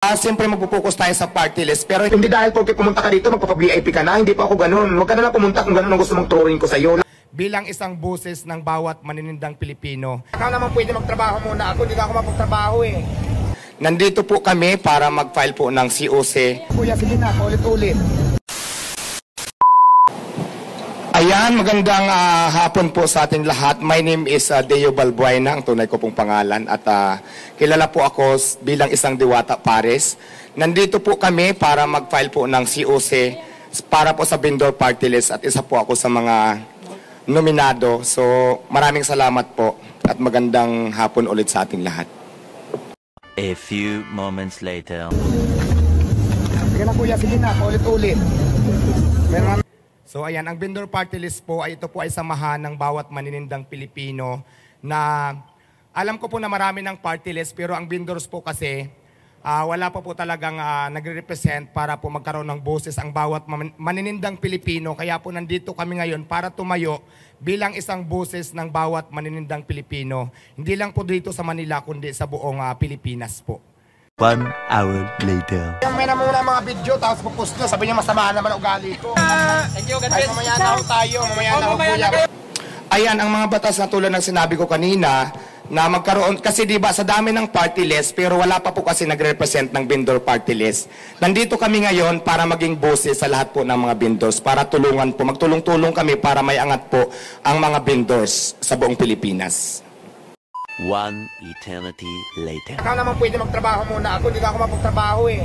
Siyempre magpo-focus tayo sa party list, pero Hindi dahil porque pumunta ka dito, magpapa-VIP ka na. Hindi pa ako ganun. Huwag ka na lang pumunta kung ganun ang gusto mong turuin ko sa'yo. bilang isang boses ng bawat maninindang Pilipino. Ikaw naman pwede magtrabaho muna ako. Hindi na ako mapagtrabaho eh. Nandito po kami para mag-file po ng COC. Kuya, sige na. Ulit-ulit. Ayan, magandang hapon po sa ating lahat. My name is Deo Balbuena, ang tunay ko pong pangalan. At kilala po ako bilang isang Diwata Pares. Nandito po kami para mag-file po ng COC para po sa vendor party list. At isa po ako sa mga nominado. So maraming salamat po at magandang hapon ulit sa ating lahat. A few moments later. Sige na kuya, sige na. Ulit-ulit. So ayan, ang vendor party list po ay ito po ay samahan ng bawat maninindang Pilipino na alam ko po na marami ng party list pero ang vendors po kasi wala pa po talagang nagre-represent para po magkaroon ng boses ang bawat maninindang Pilipino. Kaya po nandito kami ngayon para tumayo bilang isang boses ng bawat maninindang Pilipino. Hindi lang po dito sa Manila kundi sa buong Pilipinas po. 1 hour later. May na muna mga video, tapos pupost nyo. Sabi niya masama naman ugali ko. Thank you, God Ay, bless. mamaya na ho tayo. Mamaya na ho kuya. Ayan, ang mga batas na tulad ng sinabi ko kanina, na magkaroon, kasi diba sa dami ng party list, pero wala pa po kasi nagre-represent ng vendor party list. Nandito kami ngayon para maging boses sa lahat po ng mga vendors, para tulungan po, magtulong-tulong kami para may angat po ang mga vendors sa buong Pilipinas. 1 eternity later. Ikaw naman pwede magtrabaho muna ako. Hindi na ako mapagtrabaho eh.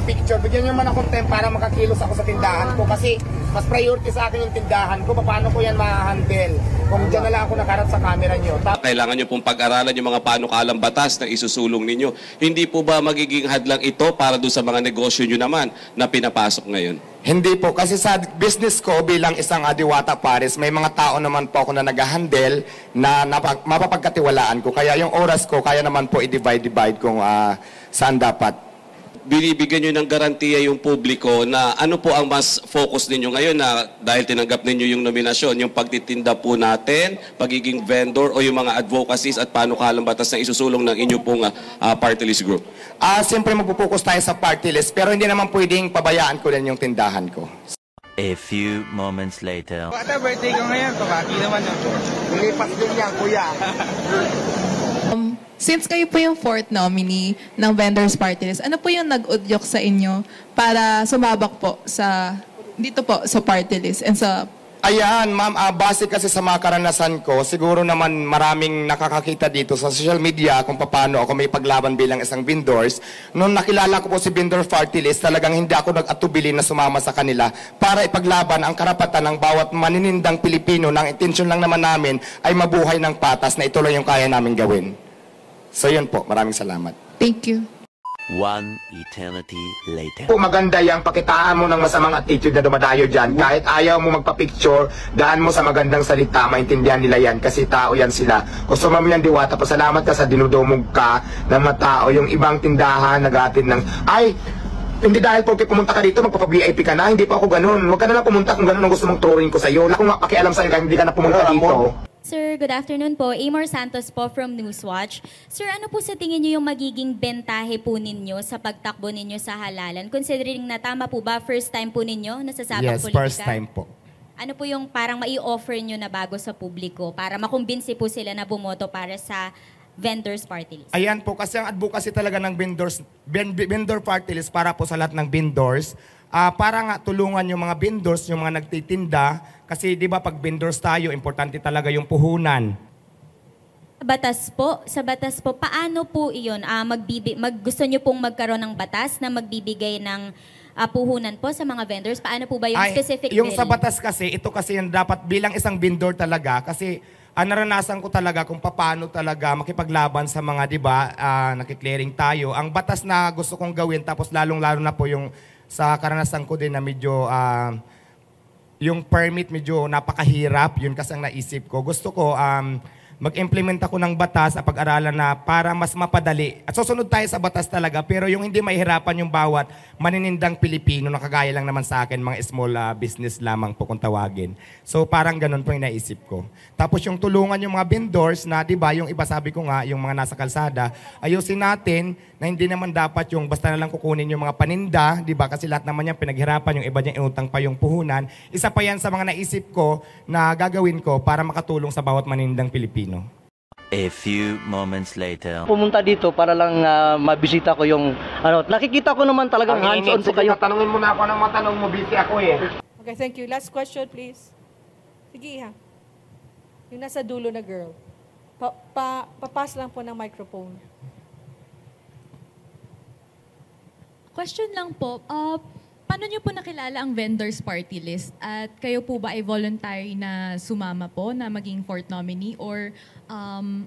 Picture, bigyan nyo man akong time para makakilos ako sa tindahan ko. Kasi mas priority sa akin yung tindahan ko. Paano ko yan ma-handle? Kung dyan na lang ako nakarap sa camera nyo. Kailangan nyo pong pag-aralan yung mga panukalang batas na isusulong ninyo. Hindi po ba magiging hadlang ito para doon sa mga negosyo nyo naman na pinapasok ngayon? Hindi po, kasi sa business ko bilang isang Diwata Pares, may mga tao naman po ako na nag-handle na mapapagkatiwalaan ko. Kaya yung oras ko, kaya naman po i-divide kung saan dapat. Binibigyan nyo ng garantiya yung publiko na ano po ang mas focus ninyo ngayon na dahil tinanggap ninyo yung nominasyon, yung pagtitinda po natin, pagiging vendor o yung mga advocacies at panukalang batas na isusulong ng inyo pong party list group? Siyempre magpo-focus tayo sa party list, pero hindi naman pwedeng pabayaan ko din yung tindahan ko. A few moments later. Ate, birthday ko ngayon. Pabati naman yung Nilipas din yan, kuya. Since kayo po yung fourth nominee ng Vendors Party List, ano po yung nag-udyok sa inyo para sumabak po sa dito po sa party list and sa... Ayan, ma'am, base kasi sa mga karanasan ko, siguro naman maraming nakakakita dito sa social media kung paano ako may paglaban bilang isang vendors. Noong nakilala ko po si Vendor Party List, talagang hindi ako nag-atubili na sumama sa kanila para ipaglaban ang karapatan ng bawat maninindang Pilipino. Nang intensyon lang naman namin ay mabuhay ng patas na ituloy yung kaya namin gawin. So yun po, maraming salamat. Thank you. 1 eternity later. Maganda yung pakitaan mo ng masamang attitude na dumadayo dyan. Kahit ayaw mo magpa-picture, daan mo sa magandang salita, maintindihan nila yan kasi tao yan sila. Gusto mo yan, Diwata, pasalamat ka sa dinudumog ka ng mga tao. Yung ibang tindahan, nag-atin ng, ay, hindi dahil porque pumunta ka dito, magpapa-VIP ka na. Hindi pa ako ganun. Huwag ka na lang pumunta kung ganun ang gusto mong turuin ko sa'yo. Wala akong pakialam sa'yo kahit hindi ka na pumunta dito. Sir, good afternoon po. Amor Santos po from Newswatch. Sir, ano po sa tingin niyo yung magiging bentahe po ninyo sa pagtakbo ninyo sa halalan? Considering na tama po ba, first time po ninyo na sa sabang politika? Yes, first time po. Ano po yung parang mai-offer nyo na bago sa publiko para makumbinsi po sila na bumoto para sa vendors party list? Ayan po, kasi ang advocacy talaga ng vendor party list para po sa lahat ng vendors. Para nga tulungan yung mga vendors, yung mga nagtitinda. Kasi di ba pag vendors tayo, importante talaga yung puhunan. Sa batas po, paano po iyon? Gusto nyo pong magkaroon ng batas na magbibigay ng puhunan po sa mga vendors? Paano po ba yung specific yung bill? sa batas kasi, ito kasi yung dapat bilang isang vendor talaga. Kasi naranasan ko talaga kung paano talaga makipaglaban sa mga, di ba, nakiklearing tayo. Ang batas na gusto kong gawin, tapos lalong-lalo na po yung sa karanasan ko din na medyo yung permit medyo napakahirap, yun kasi ang naisip ko. Gusto ko mag-implement ako ng batas at pag-aralan na para mas mapadali. At susunod tayo sa batas talaga, pero yung hindi mahihirapan yung bawat maninindang Pilipino na kagaya lang naman sa akin, mga small business lamang po kung tawagin. So parang ganun po yung naisip ko. Tapos yung tulungan yung mga vendors na, di ba, yung iba sabi ko nga, yung mga nasa kalsada, ayusin natin na hindi naman dapat yung basta na lang kukunin yung mga paninda, di ba? Kasi lahat naman yan pinaghirapan, yung iba niya inutang pa yung puhunan. Isa pa yan sa mga naisip ko na gagawin ko para makatulong sa bawat manindang Pilipino. A few moments later. Pumunta dito para lang mabisita ko yung nakikita ko naman talagang hands-on po kayo. Tanungin mo na ako ng matanong mo, busy ako eh. Okay, thank you. Last question, please. Sige, ha. Yung nasa dulo na girl. Papas lang po ng microphone. Question lang po, paano niyo po nakilala ang vendors party list? At kayo po ba ay voluntary na sumama po na maging fourth nominee or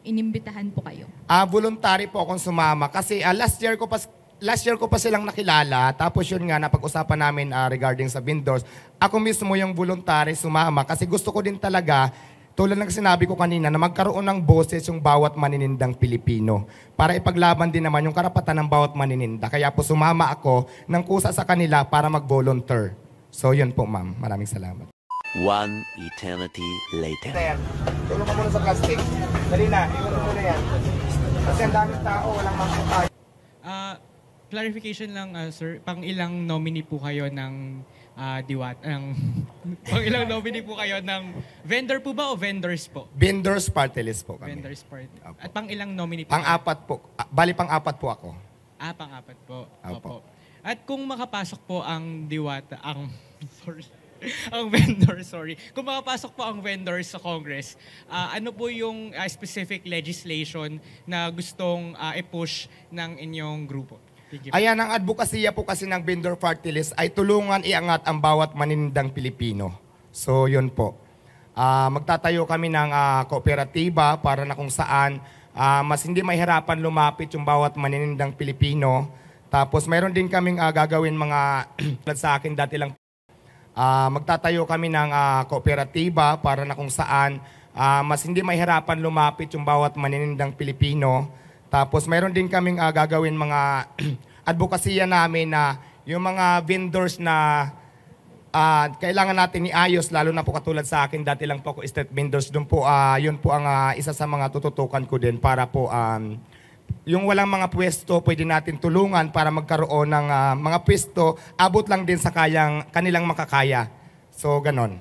inimbitahan po kayo? Voluntary po akong sumama kasi last year ko pa silang nakilala. Tapos yun nga, napag-usapan namin regarding sa vendors. Ako mismo yung voluntary sumama kasi gusto ko din talaga, tulad ng sinabi ko kanina, na magkaroon ng boses yung bawat maninindang Pilipino para ipaglaban din naman yung karapatan ng bawat manininda. Kaya po sumama ako ng kusa sa kanila para mag-volunteer. So yun po, ma'am. Maraming salamat. One eternity later. Tulong ka muna sa plastic. Dali na, iwan mo na yan. Kasi ang daming tao, walang makakaya. Clarification lang, sir. Pang ilang nominee po kayo ng pang ilang nominee po kayo ng vendor po ba o vendors po? Vendors party list po kami. Vendors party. At pang ilang nominee po? Pang-apat po. Bali, pang-apat po ako. Pang-apat po. Opo. At kung makapasok po ang Diwata, ang vendor, sorry. Kung makapasok po ang vendor sa Congress, ano po yung specific legislation na gustong i-push ng inyong grupo? Ayan, ang advokasya po kasi ng vendor party list ay tulungan iangat ang bawat maninindang Pilipino. So, yun po. Magtatayo kami ng kooperatiba para na kung saan mas hindi mahirapan lumapit yung bawat maninindang Pilipino. Tapos, mayroon din kaming gagawin mga, sa akin dati lang, magtatayo kami ng kooperatiba para na kung saan mas hindi mahirapan lumapit yung bawat maninindang Pilipino. Tapos mayroon din kaming gagawin mga advokasya namin na yung mga vendors na kailangan natin iayos, lalo na po katulad sa akin, dati lang po ako street vendors, doon po, yun po ang isa sa mga tututukan ko din para po yung walang mga pwesto, pwede natin tulungan para magkaroon ng mga pwesto, abot lang din sa kanilang makakaya. So, ganon.